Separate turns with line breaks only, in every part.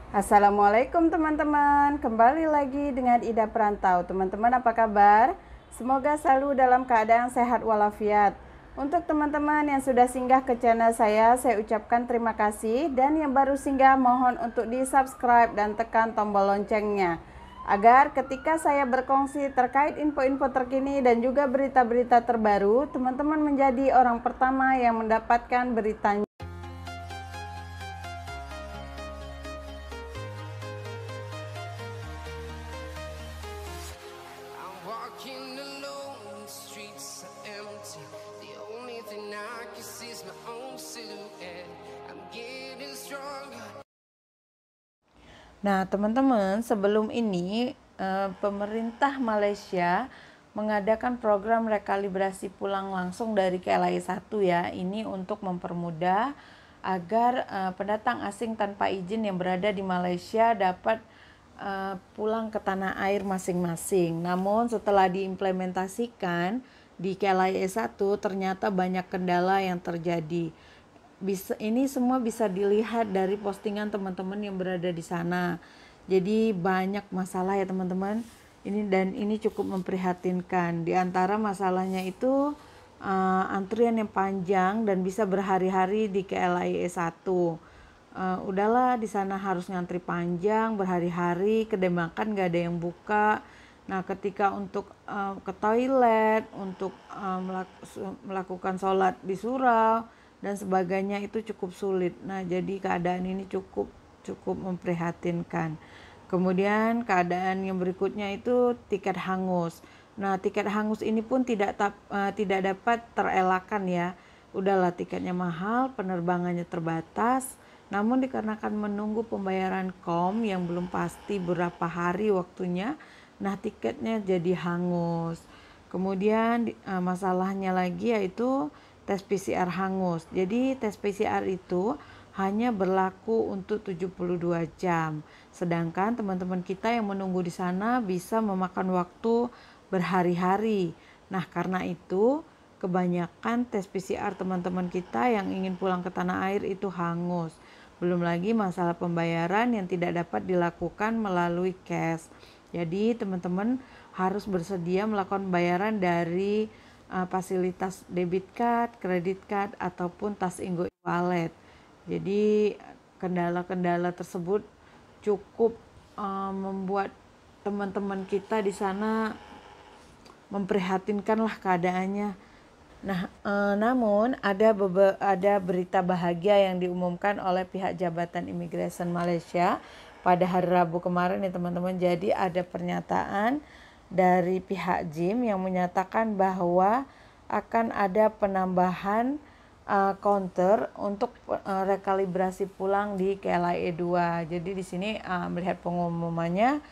Assalamualaikum teman-teman, kembali lagi dengan Ida Perantau. Teman-teman apa kabar? Semoga selalu dalam keadaan sehat walafiat. Untuk teman-teman yang sudah singgah ke channel saya ucapkan terima kasih. Dan yang baru singgah mohon untuk di subscribe dan tekan tombol loncengnya, agar ketika saya berkongsi terkait info-info terkini dan juga berita-berita terbaru, teman-teman menjadi orang pertama yang mendapatkan beritanya.
Walking alone, the streets are empty. The only thing I can see is my own silhouette. I'm getting stronger.
Nah, teman-teman, sebelum ini pemerintah Malaysia mengadakan program rekalibrasi pulang langsung dari KLAI 1 ya. Ini untuk mempermudah agar pendatang asing tanpa izin yang berada di Malaysia dapat pulang ke tanah air masing-masing. Namun setelah diimplementasikan di KLAI 1 ternyata banyak kendala yang terjadi. Ini semua bisa dilihat dari postingan teman-teman yang berada di sana. Jadi banyak masalah ya teman-teman. Ini cukup memprihatinkan. Di antara masalahnya itu antrian yang panjang dan bisa berhari-hari di KLIA 1. Udahlah di sana harus ngantri panjang berhari-hari, kedai makan gak ada yang buka. Nah, ketika untuk ke toilet, untuk melakukan sholat di surau dan sebagainya itu cukup sulit. Nah, jadi keadaan ini cukup memprihatinkan. Kemudian keadaan yang berikutnya itu tiket hangus. Nah, tiket hangus ini pun tidak dapat terelakkan ya. Udahlah tiketnya mahal, penerbangannya terbatas. Namun dikarenakan menunggu pembayaran KOM yang belum pasti berapa hari waktunya, nah tiketnya jadi hangus. Kemudian masalahnya lagi yaitu tes PCR hangus. Jadi tes PCR itu hanya berlaku untuk 72 jam. Sedangkan teman-teman kita yang menunggu di sana bisa memakan waktu berhari-hari. Nah, karena itu kebanyakan tes PCR teman-teman kita yang ingin pulang ke tanah air itu hangus. Belum lagi masalah pembayaran yang tidak dapat dilakukan melalui cash. Jadi teman-teman harus bersedia melakukan pembayaran dari fasilitas debit card, kredit card, ataupun Tasinggo wallet. Jadi kendala-kendala tersebut cukup membuat teman-teman kita di sana memprihatinkan lah keadaannya. Nah, namun ada berita bahagia yang diumumkan oleh pihak Jabatan Imigresen Malaysia pada hari Rabu kemarin ya teman-teman. Jadi ada pernyataan dari pihak JIM yang menyatakan bahwa akan ada penambahan counter untuk rekalibrasi pulang di KLIA 2. Jadi di sini melihat pengumumannya,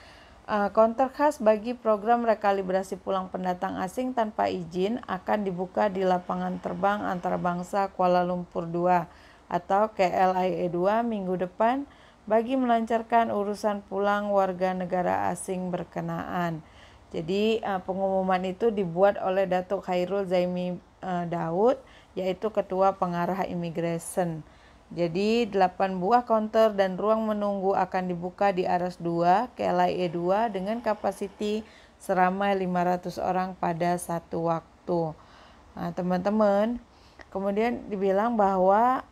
counter khas bagi program rekalibrasi pulang pendatang asing tanpa izin akan dibuka di lapangan terbang antarabangsa Kuala Lumpur 2 atau KLIA 2 minggu depan bagi melancarkan urusan pulang warga negara asing berkenaan. Jadi pengumuman itu dibuat oleh Datuk Khairul Zaimi Daud, yaitu Ketua Pengarah Imigresen. Jadi 8 buah counter dan ruang menunggu akan dibuka di Aras 2, KLIA 2 dengan kapasiti seramai 500 orang pada satu waktu. Nah, teman-teman, kemudian dibilang bahwa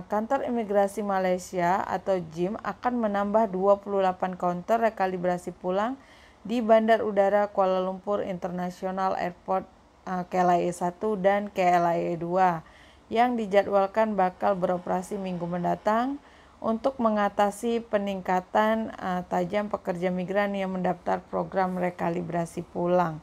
kantor imigrasi Malaysia atau JIM akan menambah 28 counter rekalibrasi pulang di Bandar Udara Kuala Lumpur International Airport KLIA 1 dan KLIA 2 yang dijadwalkan bakal beroperasi minggu mendatang untuk mengatasi peningkatan tajam pekerja migran yang mendaftar program rekalibrasi pulang.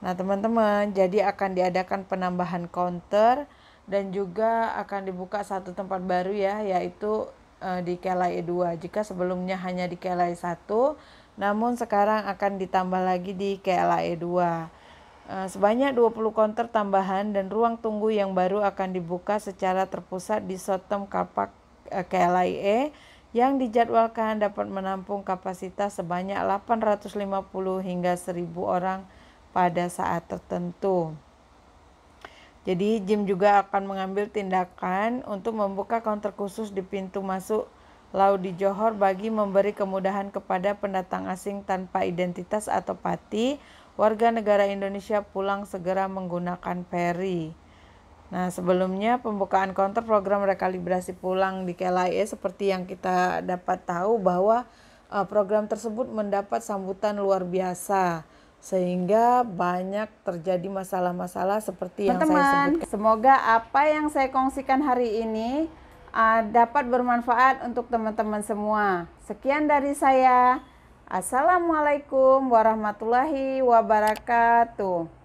Nah teman-teman, jadi akan diadakan penambahan counter dan juga akan dibuka satu tempat baru ya, yaitu di KLIA 2. Jika sebelumnya hanya di KLIA 1, namun sekarang akan ditambah lagi di KLIA 2. Sebanyak 20 counter tambahan dan ruang tunggu yang baru akan dibuka secara terpusat di Short-Term Car Park KLIA yang dijadwalkan dapat menampung kapasitas sebanyak 850 hingga 1000 orang pada saat tertentu. Jadi JIM juga akan mengambil tindakan untuk membuka counter khusus di pintu masuk Laudi Johor bagi memberi kemudahan kepada pendatang asing tanpa identitas atau PATI, warga negara Indonesia pulang segera menggunakan ferry. Nah, sebelumnya pembukaan counter program rekalibrasi pulang di KLIA seperti yang kita dapat tahu bahwa program tersebut mendapat sambutan luar biasa sehingga banyak terjadi masalah-masalah seperti yang saya sebutkan. Semoga apa yang saya kongsikan hari ini dapat bermanfaat untuk teman-teman semua. Sekian dari saya. Assalamualaikum warahmatullahi wabarakatuh.